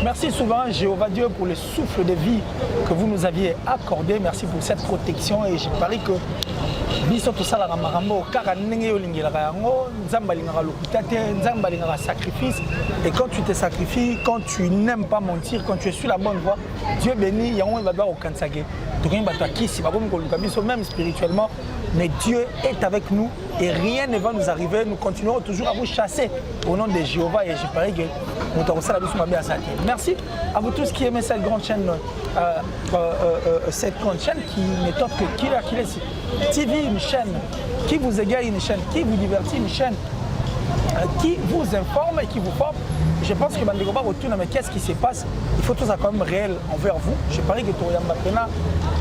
Merci souvent, Jéhovah Dieu, pour le souffle de vie que vous nous aviez accordé. Merci pour cette protection. Et je parie que biso tout ça la ramarambo kaka ndenge yo lingela yango nzamba lingaka lokuta te nzamba lingaka sacrifice. Et quand tu te sacrifies, quand tu n'aimes pas mentir, quand tu es sur la bonne voie, Dieu bénit yango va doit okansage. Même spirituellement, mais Dieu est avec nous et rien ne va nous arriver. Nous continuerons toujours à vous chasser au nom de Jéhovah et je parie que nous t'aurons ça la douce ma bien. Merci à vous tous qui aimez cette grande chaîne qui n'est autre que Killer TV, une chaîne qui vous égale, une chaîne qui vous divertit, une chaîne qui vous informe et qui vous forme. Je pense que Bandego retourne, mais qu'est-ce qui se passe? Il faut tout ça quand même réel envers vous. Je parie que Toriam Bapena,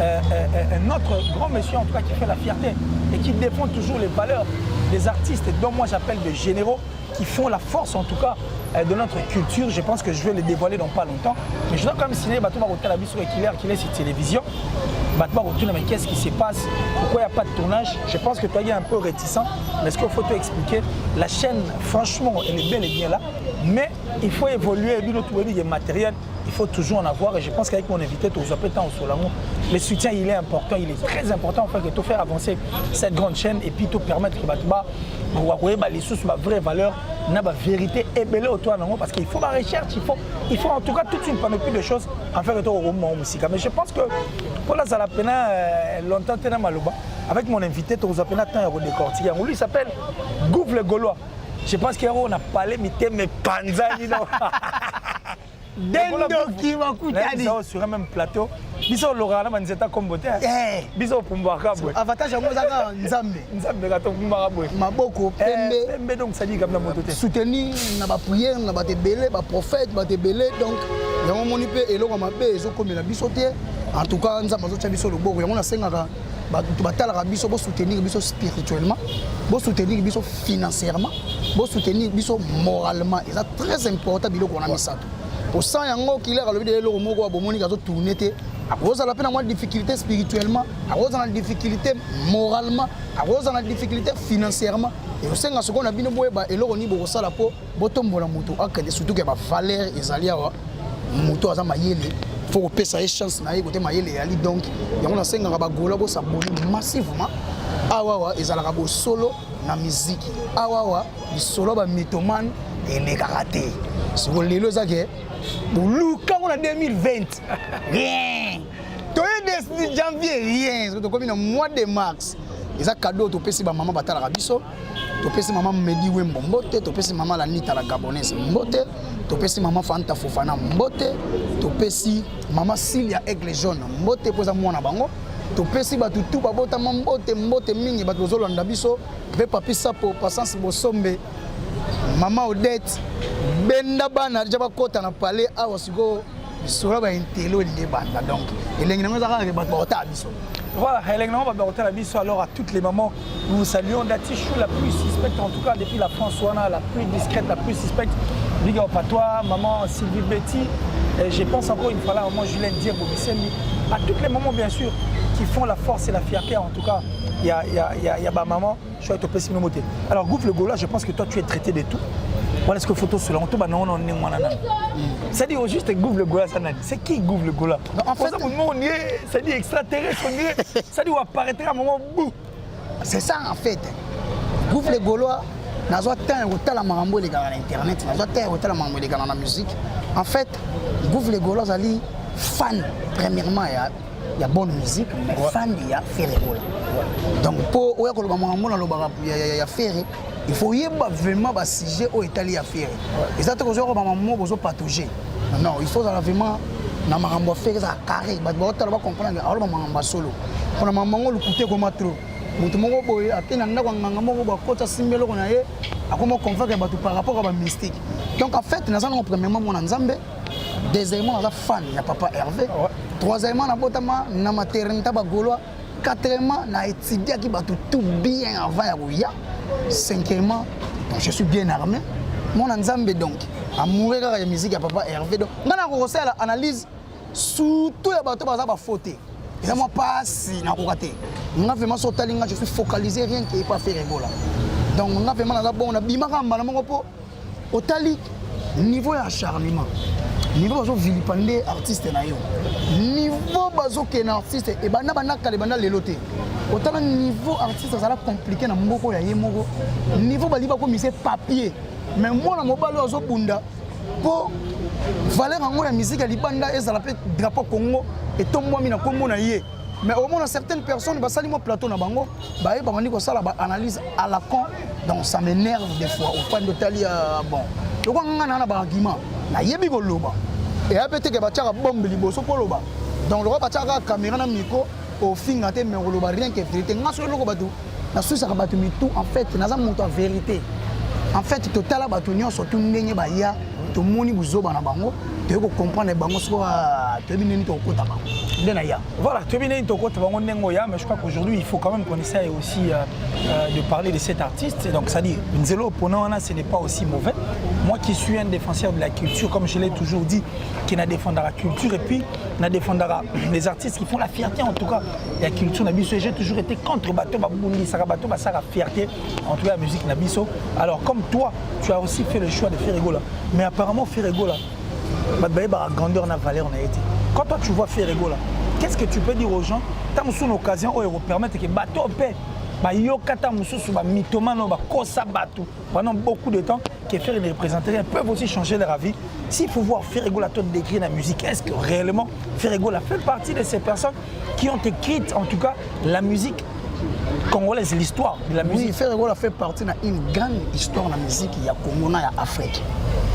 un autre grand monsieur en tout cas qui fait la fierté et qui défend toujours les valeurs des artistes, dont moi j'appelle des généraux, qui font la force en tout cas de notre culture. Je pense que je vais les dévoiler dans pas longtemps. Mais je dois quand même signer Batouba Rotel à Bissou et qu'il est sur télévision. Batouba Rotel, mais qu'est-ce qui se passe? Pourquoi il n'y a pas de tournage? Je pense que toi, il est un peu réticent. Mais ce qu'il faut te expliquer, la chaîne, franchement, elle est bel et bien là. Mais il faut évoluer, il y a matériel. Il faut toujours en avoir et je pense qu'avec mon invité, le soutien il est important, il est très important en fait de tout faire avancer cette grande chaîne et puis tout permettre que les sources, ma vraie valeur, la vérité est belle autour de parce qu'il faut la recherche, il faut en tout cas toute une panoplie de choses en faire autour de la musique. Mais je pense que pour la Zalapena, longtemps, avec mon invité, tu as décortiqué. Lui il s'appelle Gouffle le Gaulois. Je pense qu'on a parlé, mais Panzani. Dendo qui va coûter sur un même plateau. Biso Lorana Manzeta Kombote. Biso Pumbaka. Avantage à moi Nzambe. Nzambe gato Pumbaka. Maboko Pembe. Pembe donc ça dit comme la moto. Soutenir na ba prière, na ba te belé, ba prophète, ba te belé donc yango moni pe eloko mabe ezo komela biso te. En tout cas Nzambe zo tia biso loboko yango na sengaka batalaka biso bo soutenir biso spirituellement, bo soutenir biso financièrement, bo soutenir biso moralement. Et c'est très important biloko na misato. Pour ça, il y a qui est le mot qui tourné. À cause de la difficulté spirituellement, à cause de la difficulté moralement, à cause de la difficulté financièrement. Et au sein de ce qu'on a bien vu, et là on y a la peau, bottom de la moto, surtout que la valeur est allée à moto à Mayele. Il faut que ça ait chance na côté Mayele ali donc il y a un senga ba gola bo s'abonner massivement. Awawa ils allaient bo solo na musique. Awawa les solo ba mythomane et les karaté. Si vous le savez, quand on a 2020, rien. Toi, le janvier, rien. C'est comme le mois de mars. Ils ont cadeau, tu peux si maman batala rabiso, tu peux si maman Medi Wembo mbote, tu peux si maman la Nita la gabonaise mbote, tu peux si maman Fanta Fofana mbote, tu peux si maman Silia Aigle jaune mbote pour ça moi na bango. Tu peux si batutu babota mbote mbote mingi batozolo ndabiso, be papi sapo passance bosombe. Maman Odette, Benda Bana, déjà kota na palais, awa siko, sura ba intello de banda donc. Et les gens zaka ba bota biso. Voilà, les gens ba bota biso alors à toutes les mamans, nous vous saluons Datichou la plus suspecte en tout cas depuis la Françoise, la plus discrète, la plus suspecte. Big up à toi, maman Sylvie Betty. Et je pense encore une fois là, maman Julien Diego Bissemi, à toutes les mamans bien sûr qui font la force et la fierté en tout cas. Il y a ma maman, je suis à te moté. Alors Gouffle le Gaulois, je pense que toi tu es traité de tout. Voilà ce que photo selon toi, non, ça dit au juste Gouffle le Gaulois, c'est qui Gouffle le Gaulois? En fait, ça dit extraterrestre, ça dit où apparaître à un moment bout. C'est ça en fait. Gouffle le Gaulois, n'a pas tant la marambo les gars à l'internet, n'a pas tant la marambo les gars dans la musique. En fait, Gouffle le Gaulois, ça dit fan premièrement. Il y a bonne musique, mais fan il y a faire donc pour faire il faut y avoir vraiment un sujet au Italie à faire. Et ça te cause un patauger. Non, il faut vraiment na marambo faire ça carré. Bah tu vas comprendre alors marambo solo. Quand marambo le coûter comme trop. Mutu moko boye atena ndako nganga moko ba kota simbelo kona ye akoma convaincre batu par rapport à la mystique. Donc en fait na ça premièrement mon Nzambe, deuxièmement na fan ya papa Hervé, troisièmement na botama na maternité ba Gaulois, quatrièmement na étudiant qui batu tout bien avant ya koya, cinquièmement je suis bien armé. Mon Nzambe donc amoureux de la musique ya papa Hervé donc ngana ko la analyse surtout ya batu ba za ba faute. Et ça moi pas si na ko raté. On a vraiment sauté linga, je suis focalisé rien qui est pas fait Ebola. Donc on a vraiment là bon on a bimaka mbala moko po otali niveau ya acharnement niveau bazovilipande artiste na yo niveau bazokende artiste ebanda banakala ebanda lelo te otala niveau artiste azala compliqué na mboko ya ye moko niveau bali bakomise papier mais mwana mobali oyo azobunda mpo valeur yango ya musique ya libanda ezala mpe drapeau Congo etombwami na kombo na ye mais au moins certaines personnes basali mo plateau na bango baye bamandi kosala ba analyse à la con donc ça m'énerve des fois au point de tali bon loko ngana na ba argument na yebi ko loba et apete ke batiaka bombe liboso po loba donc loko batiaka caméra na micro au finga te mais loba rien que vérité ngaso loko batu na susa ka batu mitu en fait naza monto en vérité en fait total batu nyonso tu ndenge ba ya to moni buzoba na bango tu ko comprendre bango so to binini to kota bango ndena ya voilà to binini to kota bango ndengo ya mais je crois qu'aujourd'hui il faut quand même qu'on essaye aussi de parler de cet artiste donc ça dit Nzelo Ponona ce n'est pas aussi mauvais moi qui suis un défenseur de la culture comme je l'ai toujours dit qui n'a défendre la culture et puis n'a défendre les artistes qui font la fierté en tout cas la culture nabiso j'ai toujours été contre bateau babundi saka bateau ba saka fierté en tout cas la musique nabiso alors comme toi tu as aussi fait le choix de faire Ferregola mais apparemment Ferregola bah grandeur na valeur na été quand toi tu vois Ferregola qu'est-ce que tu peux dire aux gens tant sous l'occasion où ils permettent que bateau paix bah yokata mususu ba mitomano ba kosa bateau pendant beaucoup de temps que faire les représentants peuvent aussi changer leur avis s'il faut voir Ferregola tout décrire la musique est-ce que réellement Ferregola fait partie de ces personnes qui ont écrit en tout cas la musique congolaise l'histoire de la musique oui Ferregola fait partie d'une grande histoire de la musique il y a Congo na Afrique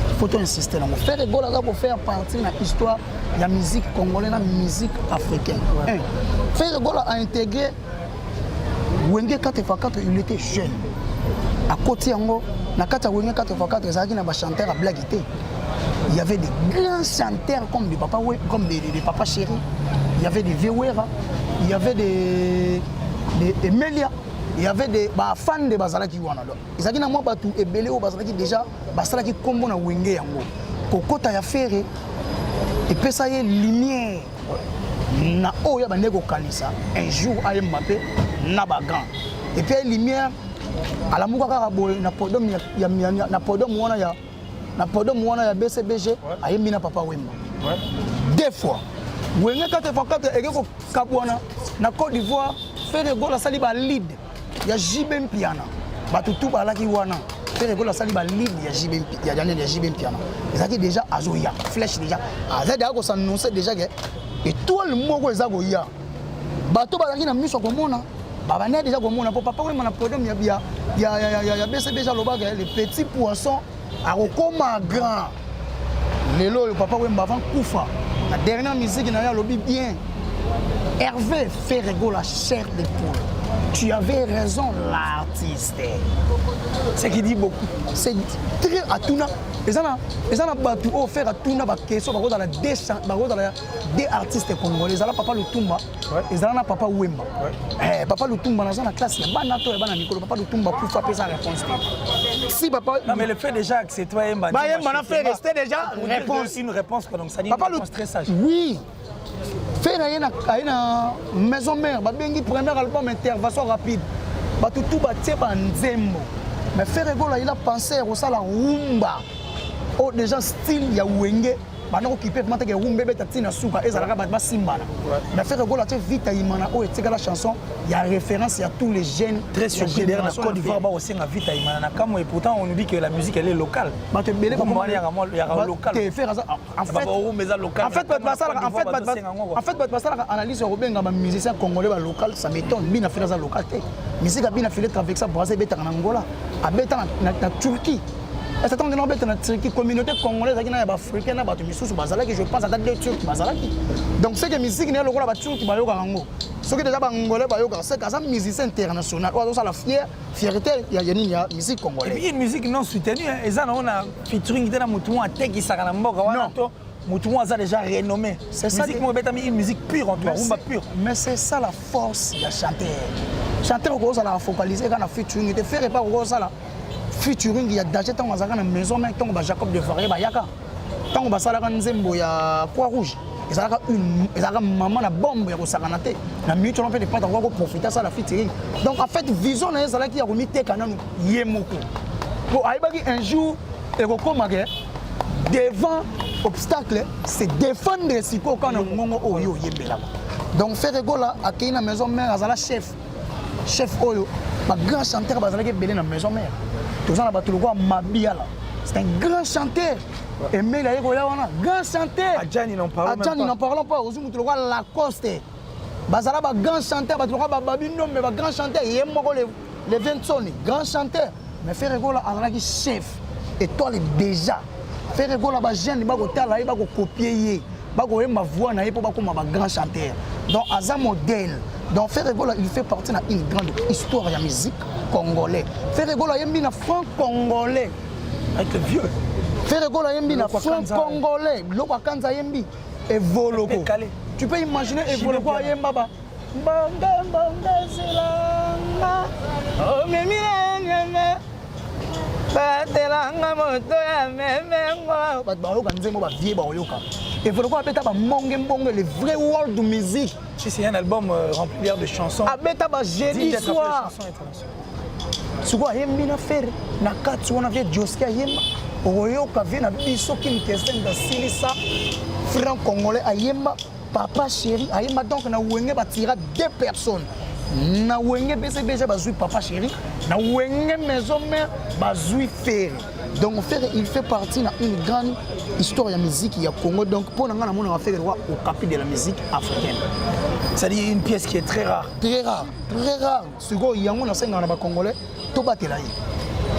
il faut insister là Ferregola va faire partie de l'histoire de la musique congolaise la musique africaine ouais. Ferregola a intégré Wenge 4x4 il était jeune à côté yango na kata Wenge 4x4 ezalaki na ba chanteur à blague il y avait des grands chanteurs comme des papa des papa chéri il y avait des Vewera il y avait des Emelia il y avait des fans de bazalaki wana do ezalaki na mwa batu ebele o bazalaki déjà basalaki kombo na Wenge yango kokota ya fere epesa ye lumière na oya bande ko kanisa un jour aye Mbappé na ba grand et puis lumière ala muka kaka boy na podium na podium wana ya BCBG aye mina papa Wemba deux fois Wenge 4x4 eke ko kabwana na Côte d'Ivoire Ferregola sali ba lead ya JB Mpiana batu tu balaki wana Ferregola sali ba lead ya JB Mpiana ezaki déjà azoya flèche déjà azadi ako s'annoncer déjà que et tout le monde eza ko ya bato balaki na miso komona babane déjà komona po papa Wemba na podium ya BCBG lobaka les petits poissons akokoma grand lelo le papa Wemba avant kufa la dernière musique na ya lobi bien Hervé Ferregola chair de poule tu avais raison l'artiste ce qui dit beaucoup c'est très atuna ezana batu o faire atuna ba question ba dans la des artistes congolais ezala papa Lutumba ezala na papa Wemba papa Lutumba na zona classe ya bana to ya bana Nikolo papa Lutumba pour faire sa réponse si papa non mais le fait déjà que c'est toi Wemba na fait rester déjà une réponse donc ça dit une réponse très sage oui faire na maison mère babengi premier album intervention rapide batu tout batie ba nzembo mais Ferregola il a pensé au sala rumba oh déjà style ya Wenge bana occupé mata ke rumba beta tina suka ezalaka ba simbana mais Ferregola te vite imana o etika la chanson il y a référence à tous les jeunes très surpris derrière la Côte d'Ivoire ba aussi na vite imana na kamo et pourtant on nous dit que la musique elle est locale ba te belé comment il y a local te faire en fait basala analyse robenga ba musicien congolais ba local ça m'étonne bina fait dans local te musique a bina fait avec ça Brazza beta en Angola a beta na Turquie est-ce que on est dans la communauté congolaise qui na ba africain na ba to misusu bazala que je pense à date de Turquie bazala donc c'est que musique ne lokola ba Turquie ba yoka ngo ce que déjà ba ngolais ba yoka c'est que ça musicien international ou ça la fierté il y a musique congolaise et puis une musique non soutenue et ça on a featuring dans mutumu ateki saka na mboka wana to mutumu a déjà renommé c'est ça musique mo beta une musique pure en toi rumba pure mais c'est ça la force ya chanteur ko ça la focaliser quand na featuring te faire pas ko ça la featuring il y a danger tant bazaka na maison mais tant ba Jacob de Varier ba yaka tant ba sala kan nzembo ya Croix Rouge ezalaka maman na bombe ya kosakana te na minute on peut pas avoir profiter ça la featuring donc en fait vision na ezalaki ya komiteka nanu ye moko po ayibaki un jour ekokoma ke devant obstacle, c'est défendre ce qu'on a au donc Ferré Gola a créé une maison mère, Azala chef Oyo, ma grand chanteur Azala qui est belé dans la maison mère. Tout ça, c'est un grand chanteur. Et mais là, grand chanteur. Adjani n'en parlons pas. Aussi, nous avons Lacoste. Bazala ba grand chanteur, Babino, mais ba grand chanteur. Il y a les 20 sons, grand chanteur. Mais Ferré Gola Azala qui chef. Et toi, déjà. Ferré Gola ba jeune, ba kotala, ba copier. Ba ko ma voix na pour ba comme ba grand chanteur. Donc Aza modèle. Donc Ferré Gola il fait partie d'une grande histoire de la musique congolaise. Ferré Gola yembi na franc congolais avec le vieux. Ferré Gola yembi na franc congolais. Lokwa Kanza yembi Evoloko. Tu peux imaginer Evoloko yemba ba. Banga banga zelanga. Oh memi Batelanga moto ya memengo. Ba yoka nzembo ba vie ba yoka. Evoloko apeta ba monge le vrai world music. C'est un album rempli de chansons. Abeta ba jeudi soir. Suko yembi na fer na katsu wana via Joskia yemba. Oyoka vient na biso qui question da silisa franc congolais ayemba papa chéri ayemba donc na wenge ba tira 2 personnes. Na wenge BCBG bazui papa chéri na wenge maison mère bazui fer. Donc fer il fait partie d'une grande histoire de la musique il y a Congo donc pour nga na mona faire au capi de la musique africaine. C'est-à-dire une pièce qui est très rare. Très rare. Suko yango na senga na ba congolais to batela yi.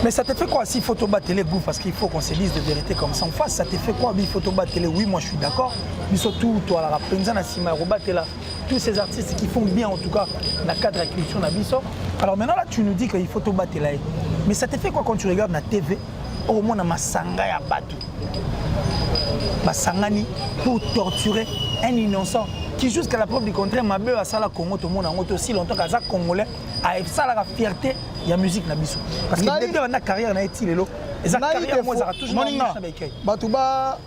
Mais ça te fait quoi s'il faut te battre les goûts parce qu'il faut qu'on se dise de vérité comme ça en face, ça te fait quoi il faut te battre les oui moi je suis d'accord mais surtout toi la penza na sima robatela tous ces artistes qui font bien en tout cas dans le cadre de la culture na biso. Alors maintenant là tu nous dis qu'il faut te battre là. Mais ça te fait quoi quand tu regardes la TV au moins na masanga ya batu. Basangani pour torturer un innocent qui jusqu'à la preuve du contraire m'a bé à ça la Congo tout le monde en aussi longtemps qu'à ça congolais a ça la fierté il y a musique na biso parce que depuis la carrière na été lelo et ça carrière moi ça a toujours batuba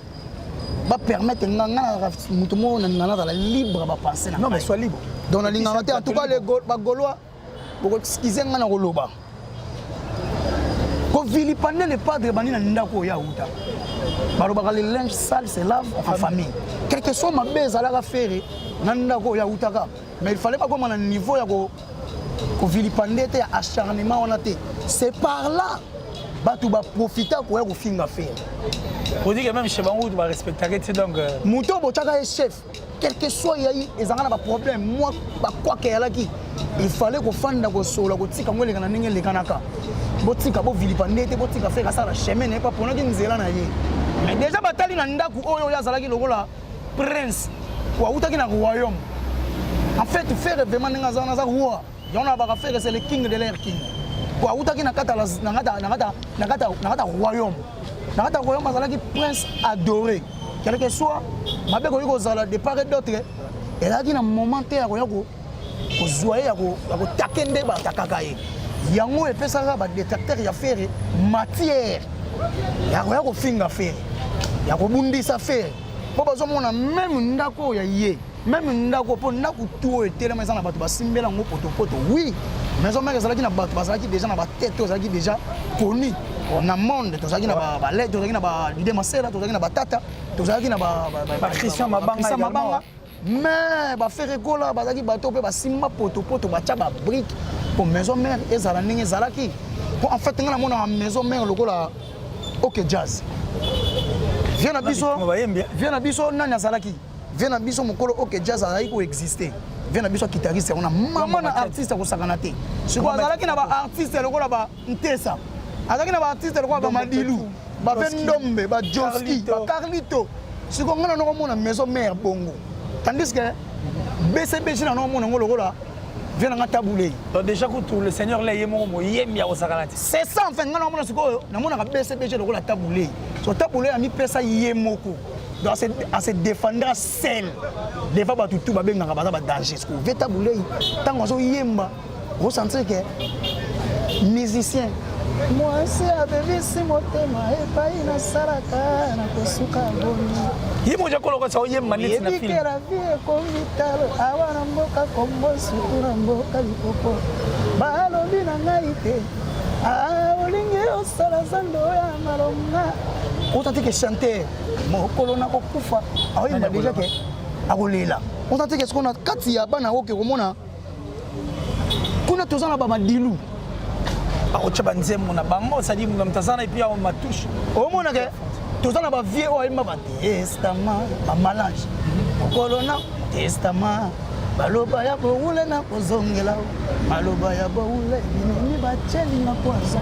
ba permettre nganga mutu mo na la libre ba penser non mais sois libre dans la ligne en tout cas les gaulois beaucoup excuser ngana koloba ko vilipande le padre bani na ndako ya uta balobaka le linge sale se lave en famille quel que soit ma base ala faire na ndako ya utaka mais il fallait pas comme na niveau ya ko vilipande te acharnement on a te c'est par là batu ba profiter ko ya ko finga faire on dit que même chez Bango tu vas respecter donc muto bochaka est chef quel que soit yayi ezanga na ba problème moi ba quoi que yala ki il fallait ko fanda ko sola ko tika ngole kana ninge lekanaka botika bo vilipande te botika faire ça la chemin n'est pas pour nous nzela na ye mais déjà batali na ndaku oyo yazalaki lokola prince wa utaki na royaume en fait faire vraiment ngazana za roi yona ba faire c'est le king de l'air king wa utaki na kata royaume na kata royaume azalaki prince adoré quel que soit mabe ko yiko zala de part et d'autre et là qui na moment te ya ko zoyer ya ko takende ba takakaye yango epesaka ba détecteur ya fer matière ya ko finga fer ya ko bundisa fer po bazomona même ndako ya ye même ndako po ndako tout etelema ezana bato basimbela ngo poto oui maison mère ezalaki na bato bazalaki déjà na ba tête ezalaki déjà connu na monde tozalaki na ba lettre tozalaki na ba Didier Masela tozalaki na ba tata tozalaki na ba Christian Mabanga mais ba Ferré Gola bazalaki bato pe basimba poto bacha ba brique pour maison mère ezala ndenge ezalaki en fait ngana mona maison mère lokola OK Jazz viens na biso nani azalaki viens na biso mokolo OK Jazz azalaki ko exister viens na biso guitariste on a maman na artiste ko sakana te siko azalaki na ba artiste lokola ba Ntesa azalaki na ba artiste lokola ba Madilu ba Bendombe ba Joski ba Carlito siko ngana no mona maison mère bongo tandis que BCBG na no mona lokola viens na taboulé donc déjà que le seigneur là yemo yemi ya osakana te c'est ça en fait ngana mona siko na mona ka BCBG lokola taboulé so taboulé a mi pesa yemoko donc à se défendre seul des fois tout ba benga ba danger siko ve taboulé tango so yemba vous sentez que musicien moi c'est avec si motema e pa ina saraka na kosuka boni yemo ja koloko sa yemba net na film la vie comme vital awana mboka kombo sutura mboka likoko balobi na ngai te olingi osala zando ya malonga autant que chanter mokolo na kokufa ayemba déjà que akolela autant que ce qu'on a kati ya bana oke komona kuna tozana ba madilu akocha banzemo na bango sadi munga mtazana et puis on matouche omona ke tozana ba vieux ayemba ba testament ba malange mokolo na testament baloba ya boule na kozongela baloba ya boule binimi bacheli na kwaza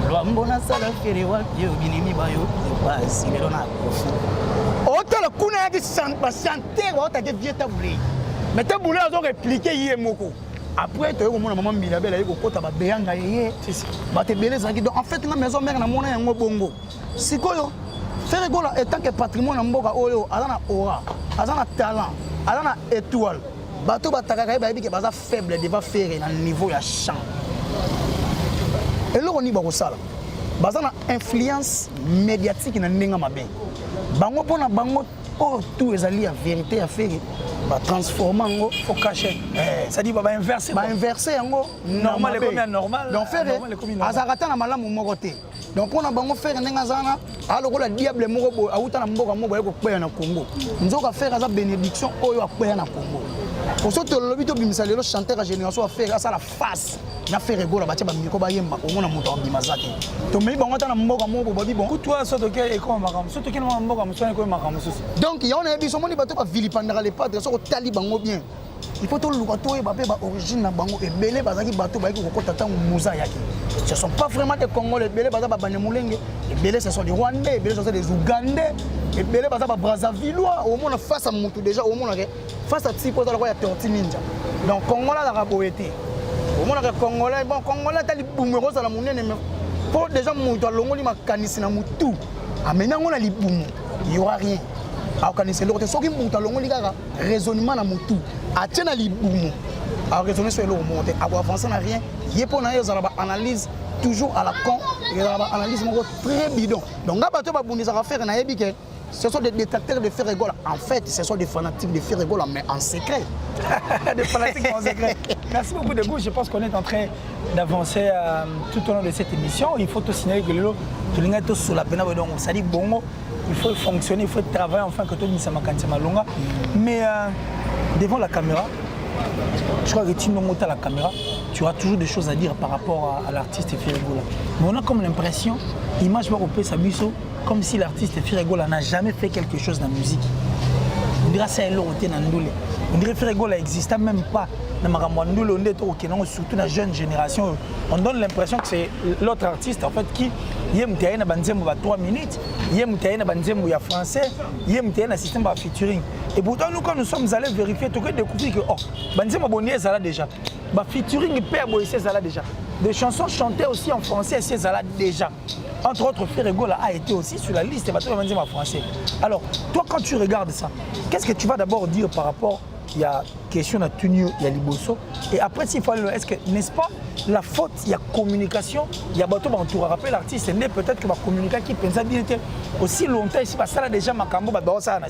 lwambo na sala fere wa yo binimi bayo basi lelo na kofu otala kuna ya chanter ota ke vieux taboulé mais taboulé azo répliquer yé moko après to komona maman Milabel ayi kokota ba beyanga yeye ba te beleza ki donc en fait na maison mère na mona yango bongo sikoyo Frère Egola étant que patrimoine na mboka oyo azana aura azana talent azana étoile bato batakaka ba yebike baza faible devant faire na niveau ya chant eloko ni bakosala baza na influence médiatique na ndenga mabe bango pona bango oh tout ezali ya vérité ya faire ba transformer ngo faut cacher ça dit ba inverser yango normal comme normal donc faire azakata na malamu moko te donc pona bango faire ndenga zana alokola diable moko bo auta na mboka moko yeko kweya na Congo nzoka faire aza bénédiction oyo akweya na Congo osoto lobi to bimisa lelo chanteur à génération faire ça la face na Frère Egola batia ba miko ba yemba komona moto abimazaki to mei bango ta na mboka moko bobi bon toi soto ke ko makam soto ke na mboka musone ko makam susi donc ya on a biso moni bato ba vilipandaka les padres soko tali bango bien il faut to luka to e ba pe ba origine na bango ebele bazaki bato ba yiko kokota tango muza yaki ce sont pas vraiment des Congolais ebele baza ba Banyamulenge ebele ce sont des Rwandais ebele ce sont des Ougandais ebele baza ba Brazzavillois au monde face à mutu déjà au monde face à tipo dans la ya Tortue Ninja donc Congolais la raboete au monde Congolais bon Congolais tali bumero za la munene mais pour déjà mutu alongoli makanisi na mutu amena ngona libumu il y aura rien akanisi lokote soki mutu alongoli kaka raisonnement na mutu atena libumu a raisonner sur le monter a avancer na rien yepona yo za ba analyse toujours à la con et la analyse moko très bidon donc nga bato ba bundisa ka faire na yebike ce sont des détracteurs de Frère Egola. En fait, ce sont des fanatiques de Frère Egola, mais en secret. Des fanatiques en secret. Merci beaucoup de vous. Je pense qu'on est en train d'avancer tout au long de cette émission. Il faut te signaler que tout le monde est sous la peine. Donc, ça dit bon, il faut fonctionner, il faut travailler enfin que tout le monde. Mais devant la caméra, je crois que tu ne montes à la caméra, tu auras toujours des choses à dire par rapport à l'artiste Frère Egola. Mais on a comme l'impression, image va couper sa buisson, comme si l'artiste Frère Egola n'a jamais fait quelque chose dans la musique. On dirait ça on dirait que Frère Egola n'existait même pas surtout dans la jeune génération. On donne l'impression que c'est l'autre artiste en fait qui aime 3 minutes, il aime français, il aime un système de featuring. Et pourtant nous quand nous sommes allés vérifier, tu as découvert que oh, Banzemo Bonnier est là déjà. Bah featuring Père Boy c'est là déjà. Des chansons chantées aussi en français c'est là déjà. Entre autres, Frère Egola a été aussi sur la liste de en français. Alors, toi, quand tu regardes ça, qu'est-ce que tu vas d'abord dire par rapport il y a question de Tunio, il y a Liboso. Et après, s'il faut aller, est-ce que, n'est-ce pas, la faute, il y a communication, il y a bateau, on tourne rappeler l'artiste, c'est peut-être que va communiquer qui pense bien que aussi longtemps, ici, parce que ça, déjà, ma cambo, ça,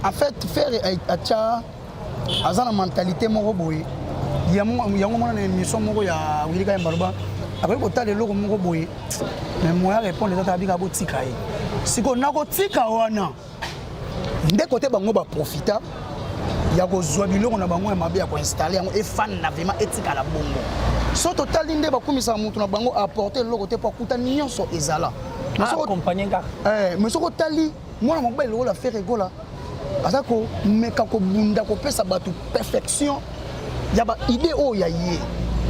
en fait, faire Acha, à la mentalité, mon robot, il y a une émission, il y a Willy Mbaruba. Après, quand tu as des logos, mon robot, mais moi, répondre les autres avec un petit cahier. Si on a un petit cahier, dès côté, on va profiter. Il y a des gens qui ont installé et fan vraiment éthique à la bongo. So total inde ba kumisa mutu na bango apporter le côté pour kuta nyonso ezala. Accompagner ga. Mais so tali moi na mobile la Frère Egola. Azako meka ko bunda ko pesa batu perfection. Ya ba idée o ya yé.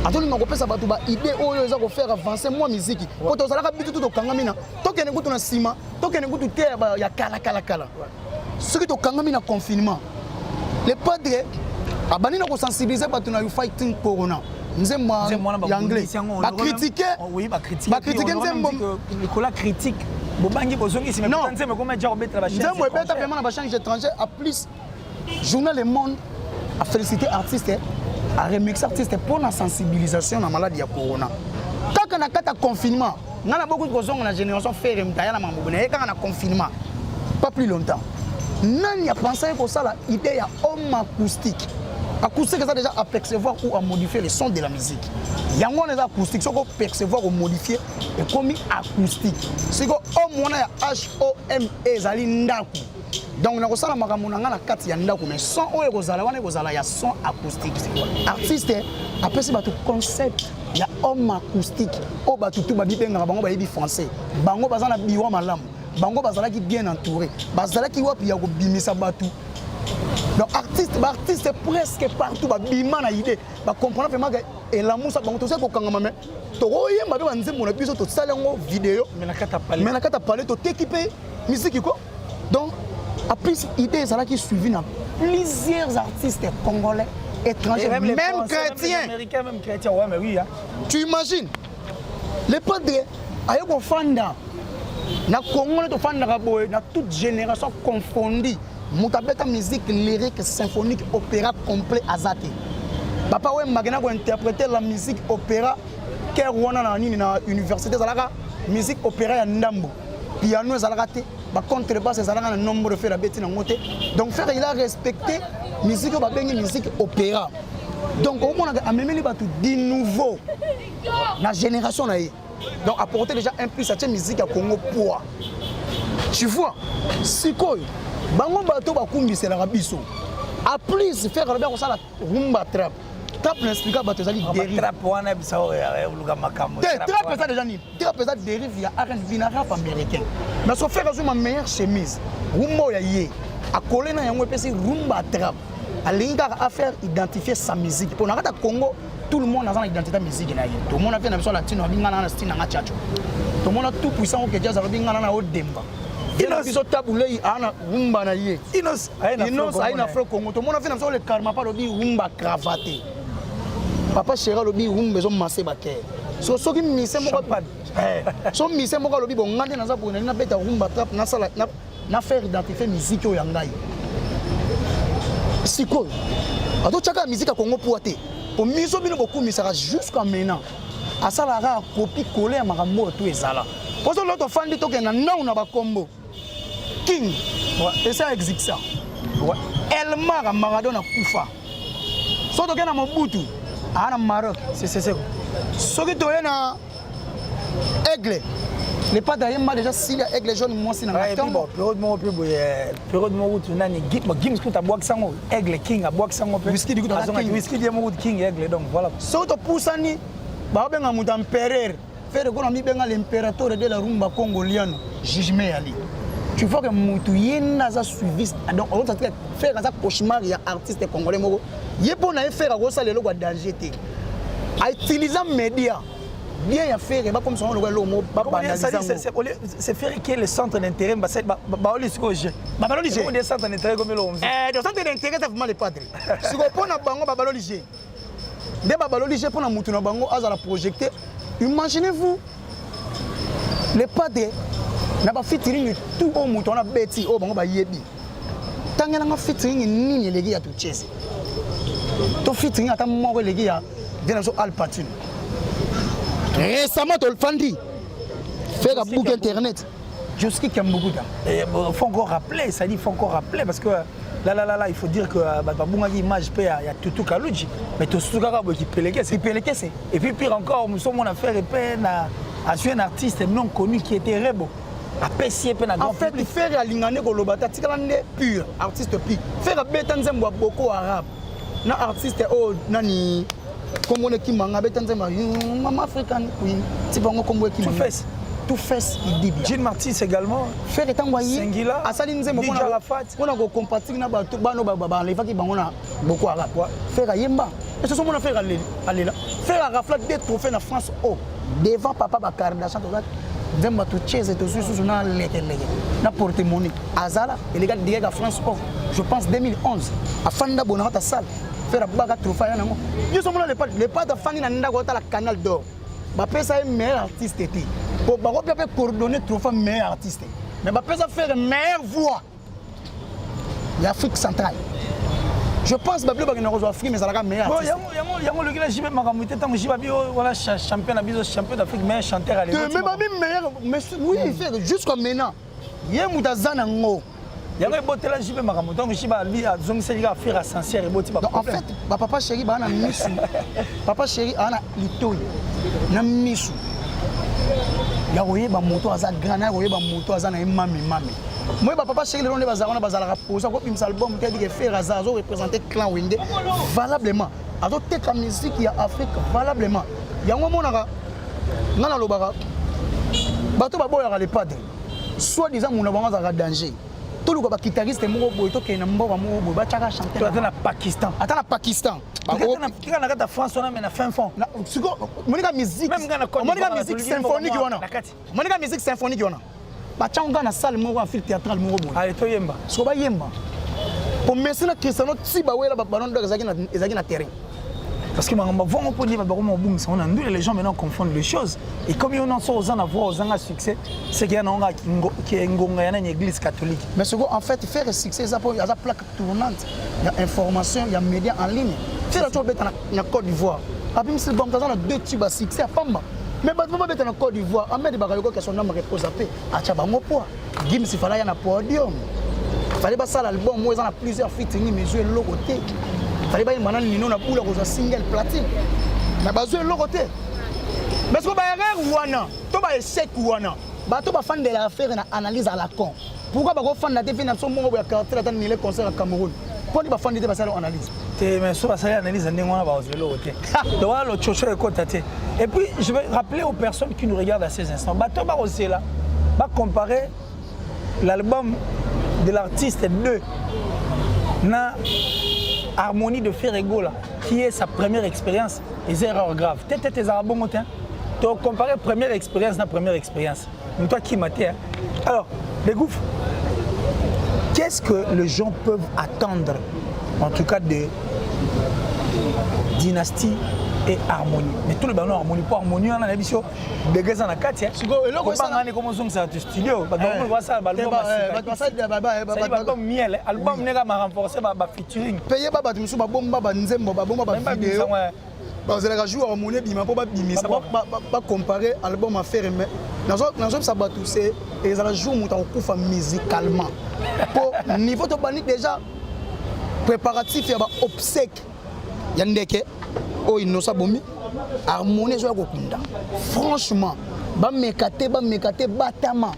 Antoni ngoko pesa batu ba idée o yo za ko faire avancer moi musique. Ko to zalaka bitu to kangamina. To kene kutu na sima, to kene kutu te ya kala. Ce qui to kangamina confinement. Les padres, abani na ko sensibiliser batu na fighting corona. Nzemwa anglais. Ba critiquer. Oui, ba critiquer. Ba critiquer nzembo. Nicolas critique. Bobangi bozongi si mais nzembo comme déjà obeta la chaîne. Nzembo obeta vraiment na chaîne étrangère à plus journal Le Monde a félicité artiste a remixer artiste pour la sensibilisation na maladie ya corona. Quand on a kata confinement, on a beaucoup de choses la génération faire mtaya na mambo na quand on a confinement. Pas plus longtemps. Nani a pensé que ça la idée ya homme acoustique. Acoustique, c'est déjà à percevoir ou à modifier le son de la musique. Yango on est acoustique, c'est qu'on percevoir ou modifier et comme acoustique. C'est qu'on on a HOME zali ndaku. Donc na kosala makambo na nga na kati ya ndaku mais son oyo kozala wana kozala ya son acoustique. Artiste apesi bato concept ya homme acoustique. O bato tout ba bibenga bango ba yebi français. Bango bazana biwa malamu. Bango bazalaki bien entouré. Bazalaki wapi ya ko bimisa bato. Donc artiste presque partout ba bima na idée ba comprendre vraiment que et l'amour ça bango to se ko kangama mais to oyemba be banzembo na biso to salango vidéo mais na kata parler to t'équiper musique quoi. Donc après idée ça là qui suivi na plusieurs artistes congolais étrangers même chrétiens américains même chrétiens ouais mais oui hein. Tu imagines les padres ayoko fanda na Congo to fanda ka boy na toute génération confondue. Mutabeta musique lyrique, symphonique, opéra complet azate. Papa ouais magana ko interpréter la musique opéra que wana na nini na université zalaka musique opéra ya ndambo. Piano zalaka te, ba contrebasse zalaka na nombre de faire la bête na ngote. Donc faire il a respecté musique ba bengi musique opéra. Donc au moins a même les batu di nouveau na génération na. Donc apporter déjà un plus à cette musique à Congo poids. Tu vois, sikoy bango bato bakumbisela biso a plus faire la bien ça la rumba trap trap n'explique bato zali dérive trap wana bisa luka makambo trap ça déjà ni trap ça dérive ya R&B na rap américain mais so faire ma meilleure chemise rumba ya yé a coller na yango pesi rumba trap a linga à faire identifier sa musique pour na kata Congo tout le monde a une identité musique na yé tout le monde a fait na biso latino bingana na style na chacho tout le monde tout puissant au Kenya za bingana na odemba. Inos biso tabulei ana rumba na ye. Inos aina Afro Congo. To mona fina so le karma pa lobi rumba cravaté. Papa Chéra lobi rumba zo masse baké. So ki mise moko so mise moko lobi bon ngande na za bona na beta rumba trap na sala na faire identifier musique yo yangai. Siko. Ato chaka musique a Congo poité. Pour miso bino beaucoup misara jusqu'à maintenant. Asala ra copie coller makambo tout ezala. Parce que l'autre fan dit que na ba combo. King, et ça existe ça. Elmar Maradona Koufa. Soto que na Mobutu, à Maroc, c'est. Soki to na Aigle. Les pas d'ailleurs déjà si la Aigle jaune moi si na Congo. Période mo route nani Gims ko ta boak sango Aigle King a boak sango pe. Whisky ko ta whisky dia mo route King Aigle donc voilà. Soto pusani ba benga muta empereur. Faire qu'on a mis l'impérateur de la rumba congolienne, Jijme Ali. Tu vois que Moutouyen a suivi, donc on va faire un cauchemar, il y a artiste congolais, il y a pour faire un gros le danger. À utiliser les médias, bien à faire, comme ça on le voit, c'est faire que le centre d'intérêt, c'est le centre d'intérêt comme l'homme. Le centre d'intérêt, c'est vraiment les padres. Si on prend un bango, babalologé. Des babalologés pour un mouton bango, à la projeter. Imaginez-vous, les padres n'ont pas featuring tout au mouton, on a bêti au bango ba yebi. Tant qu'il y a un featuring, ni les gars tout chess. Ton featuring à ta mort les gars, viens sur Alpatine. Récemment, tu le fandi. Faire un book internet. Jusqu'à qu'il y a beaucoup de temps. Il faut encore rappeler, ça dit, il faut encore rappeler parce que là, il faut dire que il image il y a tout Kaluji, mais tout ce qui peut c'est. Et puis pire encore, nous sommes en affaire et à un artiste non connu qui était Rebo. En fait, il fait à l'ingane golobata, pur, artiste pur. Faire betanzembo beaucoup arabe. Na artiste nani comme on est qui manga betanzembo maman africaine oui, c'est pas comme qui manga. Tout fait, il dit bien. Jean Martis également. Faire est envoyé. Singila. À Salinze, on a compatible na bato bano baba les qui bangona beaucoup arabe. Faire yemba. Et ce sont mon affaire aller là. Faire la raflade des trophées en France devant papa Bakardashan to that. Vemba to chase et to sous na leke. Na porte-monnaie. Azala et les gars direct à France je pense 2011 à Fanda Bonata salle. Faire baga trophée na ngo. Ils sont les pas de Fandi na ndako ta la Canal d'Or. Ba pesa meilleur artiste était. Pour coordonner trophée meilleur artiste. Mais je peux faire meilleure voix. L'Afrique centrale. Je pense que je vais faire Afrique, mais ça va meilleur artiste. Il y a le gars qui est champion d'Afrique, meilleur chanteur à l'époque. Mais oui, jusqu'à maintenant. Il y a un Il y a un boté là, je vais m'arranger. Donc, je vais à Zong Seliga faire sincère et boté. Donc, en fait, papa chéri, il y a un misu. Papa chéri, il y a un litoy. Il y a un misu. Il y a un moto à Zagrana, il y a un moto à Zana et mami. Moi, papa chéri, le nom de Bazarana, Bazara, pour ça, comme album, qui a dit que faire Azazo représenter Clan Wende valablement. Alors, toute la musique, il y a Afrique valablement. Il y a un moment, il y a un lobara. Bato babo ya les padres. Soit disant mon avance à danger. Tout le monde guitariste est mort boy to ke na mboka moko boy ba chaka chanter. Tu attends à Pakistan. Attends à Pakistan. Tu kana kata France on a mais na fin fond. Siko monika musique. Monika musique symphonique wana. Monika musique symphonique wana. Ba changa na salle moko en film théâtral moko boy. Allez to yemba. Siko ba yemba. Pour Messi na Cristiano Tsiba wela ba ballon d'or ezaki na terrain. Parce que les gens maintenant confondent les choses. Et comme on en sort aux en avoir aux en succès, c'est qu'il y a une église catholique. Mais en fait, faire succès, il y a une plaque tournante, il y a information, il y a des médias en ligne. Si la chose est en Côte d'Ivoire, après, si on a deux types de succès à Pamba. Mais si on est en Côte d'Ivoire, on a des bagages qui sont en repose à paix. À Tchabango, Gims, il fallait un podium. Il fallait pas ça l'album, moi, il y a plusieurs featuring, mais je suis l'autre côté. Il fallait pas Nino na boule aux single platine. Mais bazo le côté. Mais ce que ba erreur wana, to ba échec wana. Ba to ba fan de l'affaire na analyse à la con. Pourquoi ba go fan na TV na so mo ba caractère dans les concerts à Cameroun. Pourquoi ba fan de ba ça analyse. Té mais so ba ça analyse ndenge wana ba le côté. Donc voilà le chocho et côté. Et puis je vais rappeler aux personnes qui nous regardent à ces instants. Ba to ba aussi là. Ba comparer l'album de l'artiste 2 na Harmonie de Ferrego là, qui est sa première expérience, les erreurs graves. Peut-être tes arabes montants. Tu as comparé première expérience à première expérience. Mais toi qui m'as dit. Alors, les gouffres, qu'est-ce que les gens peuvent attendre, en tout cas de Dynastie et Harmonie? Mais tout le ballon Harmonie, pas Harmonie, on a l'habitude de gaz en la 4. Et là, on va comment ça au studio. On va ça, album miel, album n'est pas renforcé par featuring. Payez pas de monsieur Babomba, Nzembo, Babomba, vidéo. Vous allez jouer Harmonie, bima, pas comparer album à faire. Mais dans ça, c'est les jours où on fait musicalement. Pour niveau de banni déjà préparatif, il y a obsèque. Yandeke. Oh, il nous a bombé. Harmonie, je vais franchement, ba mekate, batama.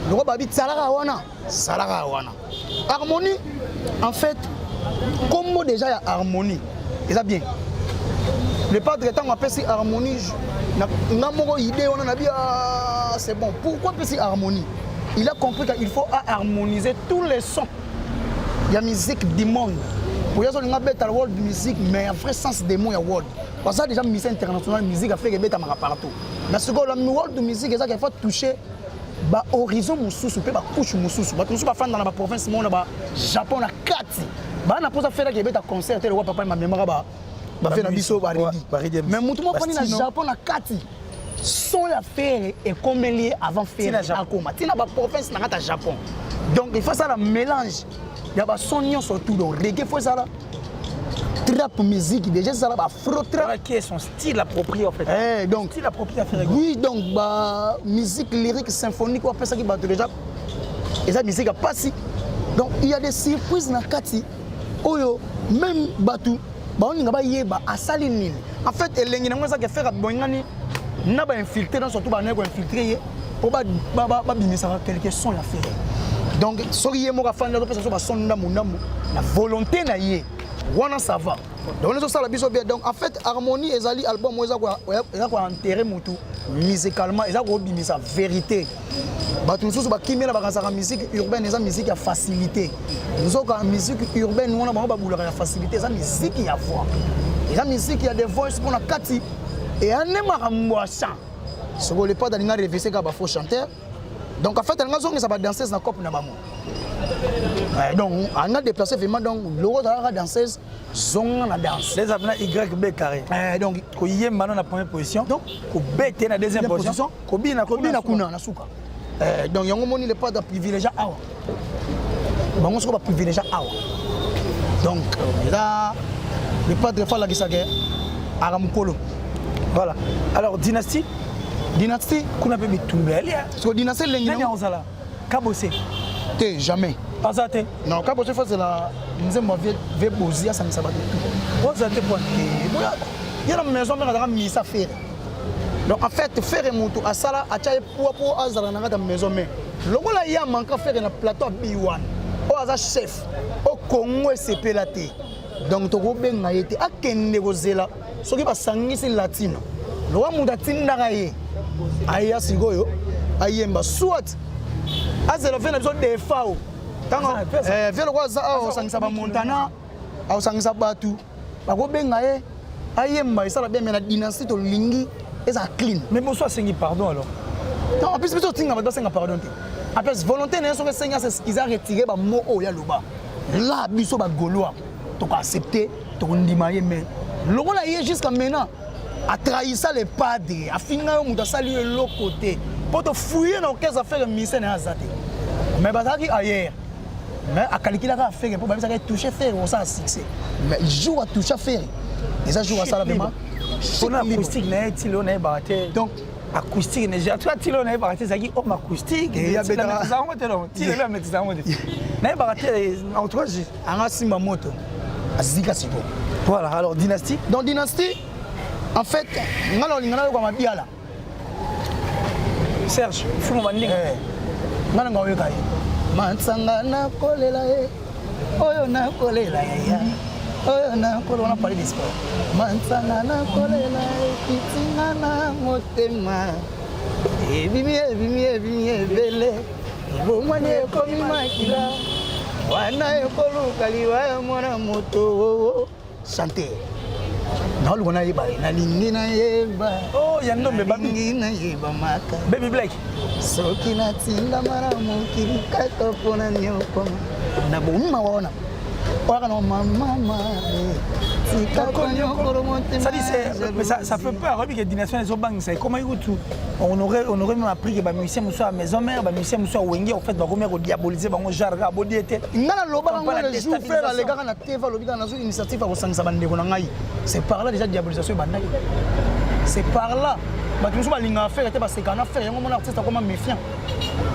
Le roi Babi, Salara Wana. Harmonie, en fait, comme déjà il y a harmonie, et ça bien. Le padre temps on appelle ça harmonie. On a une idée, on a dit, c'est bon. Pourquoi c'est harmonie? Il a compris qu'il faut harmoniser tous les sons. Il y a musique du monde. Pour ça, on a bête à la world music, mais en vrai sens des mots, il y a world. Parce que déjà, musique internationale, musique a fait que bête à partout. Mais ce que la world music, c'est qu'il faut toucher l'horizon, la couche, la fan dans la province, le Japon, la Kati. On a posé faire que bête à concert, le roi papa, ma mémoire, fait la biso, mais mon tout le monde dans le Japon, la Kati. Son affaire est comme lié avant faire la province, dans le Japon. Donc, il faut ça, le mélange. Il y a des sons surtout dans le reggae, il faut ça là. Trap musique, déjà ça là, afro trap. Qui est son style approprié en fait. Donc, style approprié à faire. Oui, donc, musique lyrique, symphonique, on fait ça qui bat déjà. Et ça, musique a passé. Donc, il y a des surprises dans le Kati. Oyo, même Batou, on y a yeba à Salinil. En fait, les gens qui ont fait Boingani, n'a pas infiltré dans surtout pas infiltré pour pas quelques sons à faire. Donc, si vous avez la volonté, ça va. Donc, en fait, Harmonie et Zali, album, ils ont enterré musicalement, ils ont mis sa vérité. La musique urbaine, la musique à facilité. Nous avons la musique urbaine, nous avons la facilité, la musique qui a voix. La musique qui a des voix pour la Kati. Et on aime à chant. Si vous ne voulez pas rêver, c'est qu'il faut chanter. Donc en fait, on a danseuse dans le corps. Donc on a déplacé vraiment le rôle de la danseuse, on a dansé. Les appelés YB carré. Donc quand il y a la première position, donc quand B est la deuxième position, Kobi na kuna na suka. Donc il y a un moment il pas de privilégié awa. Bon on se va privilégier awa. Donc là le padre fa la gisage aramukolo. Voilà. Alors dynastie qu'on appelle Bitumbelia. Parce que dynastie l'engin ozala kabose. T'es jamais. Pas ça, t'es. Non, quand prochaine fois, c'est la. Nous avons vu Bozia, ça ne s'abat tout. Oh, ça, t'es point. Il y a une maison, mais on a mis ça faire. Donc en fait, faire un moto, à ça, à Tchaï, pour Azara, dans la maison, mais le gars là, il y a manqué faire un plateau à B1. Au hasard chef, au Congo, c'est pélaté. Donc, tu as bien été à quel négocier là. Ce qui va s'engager, c'est latino. Le gars, il a dit que Aïe, c'est goyo. Aïe, soit. Azara fait besoin de FAO. Tant que le gars, ça va Montana, ça va Batu. Pas bien aïe, ça va bien, mais la dynastie de Lingi. Et ça clean. Mais bonsoir, c'est pardon alors. Non, en plus, c'est un pardon. En plus, volonté, c'est qu'ils ont retiré le mot au Yalouba. Là, biso ba gaulois. Tu as accepté, tu as dit mais le rôle là jusqu'à maintenant a trahi ça les padres, a fini à saluer l'autre côté pour te fouiller dans quelles affaires ministère n'a pas. Mais bazaki ailleurs. Mais à calculer la affaire pour ça toucher faire ça a succès. Mais il joue à toucher faire. Et ça joue à ça vraiment. On a acoustique n'est tilo n'est baraté. Donc acoustique n'est jamais. Toi tilo n'est baraté ça qui homme acoustique. Et il y a besoin de ça on te non. Tilo là mais ça on te. N'est baraté en trois jours. Anga simba moto. Azika siko. Voilà alors dynastie. Dans dynastie en fait ngalo lingana ko mabiala. Serge, faut mon banding. Ngana ngawe kai. Mansanga na kolela e. Oyo na kolela ya. Oh, on a parlé des sports. Mansana na kolela kitinga na motema. Ebimi bele. Bomanye komi makila. Wana ekolu kaliwa mwana moto. Santé. Na lu na yeba na lingi na yeba. Oh, yando me babi na yeba maka. Baby Black. Soki na tinda mara mukiri kato pona nyoko. Na bomma wana. Ça dit ça fait peur que les dynasties les banques c'est comment on aurait même appris que les musiciens sont à maison mère les musiciens sont à Wenge en fait va remettre diaboliser va genre abodi était ngala loba ngala jour faire les gars na teva lobika na zo initiative à sangisa bandeko na ngai c'est par là déjà diabolisation bandaki c'est par là batumsu balinga faire était parce qu'on a fait yango mona artiste comme méfiant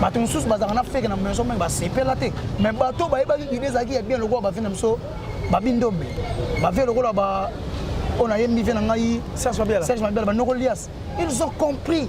batumsu bazana faire na maison mère ba sepela te mais bato ba yeba ki des aki bien le gars ba vina mso babindombe ba ve le gars ba on a yembi vena ngai Serge Mabela ba noko lias ils ont compris